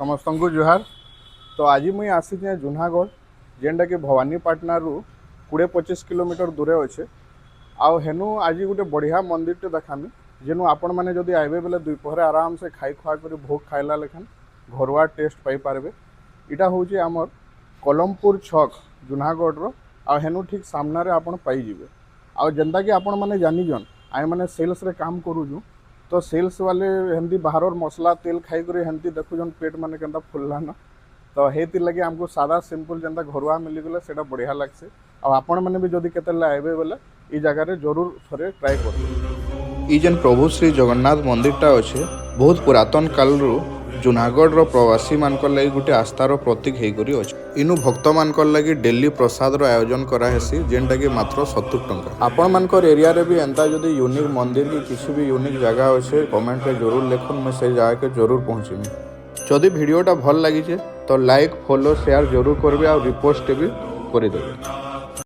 समस्त को जुहार। तो आज मुई आसी जूनागढ़ जेनटा कि भवानीपाटनारू 20-25 किलोमीटर दूरे अच्छे। आउ हेनु आज गोटे बढ़िया मंदिर देखामी जेनु आपण मैंने जदि आइबे बेले दुपहर आराम से खाई खुआ कर भोग खाइला लेखन घरुआ टेस्ट पाई पारबे। इटा हूँ आमर कलमपुर छक जूनागढ़ आ हेनु ठीक सामने आपण पाइबे। आउ जेनता कि आपण मैंने जानिजन आए मैंने सेल्स रे काम करूँ तो सेल्स वाले हेंदी बाहर मसला तेल खाई कर हेंदी देखुन पेट माने केंता फुल्लान। तो हेति लगे आमको सादा सिंपल जेनता घरुआ मिलीगले सेटा बढ़िया लगसे। आपण मैंने भी जदि केतेले आइबे बेले ई जगह जरूर थरे ट्राए कर। ई जेन प्रभु श्री जगन्नाथ मंदिरटा अच्छे बहुत पुरातन कालरू जूनागढ़ प्रवासी मानक लगी गोटे आस्थार प्रतीक होकर अच्छे। इनु भक्त मानक लगी डेली प्रसाद आयोजन कराहेसी जेनटा कि मात्र 70 टंका। आपण मानकर एरिया रे भी एंता जदि यूनिक मंदिर की किसी भी यूनिक जगह अच्छे कमेंट रे जरूर लिखुन, मैं से जगह के जरूर पहुँचमी। जदि वीडियोटा भल लगी तो लाइक फॉलो शेयर जरूर करबे और रिपोस्ट भी करदेवे।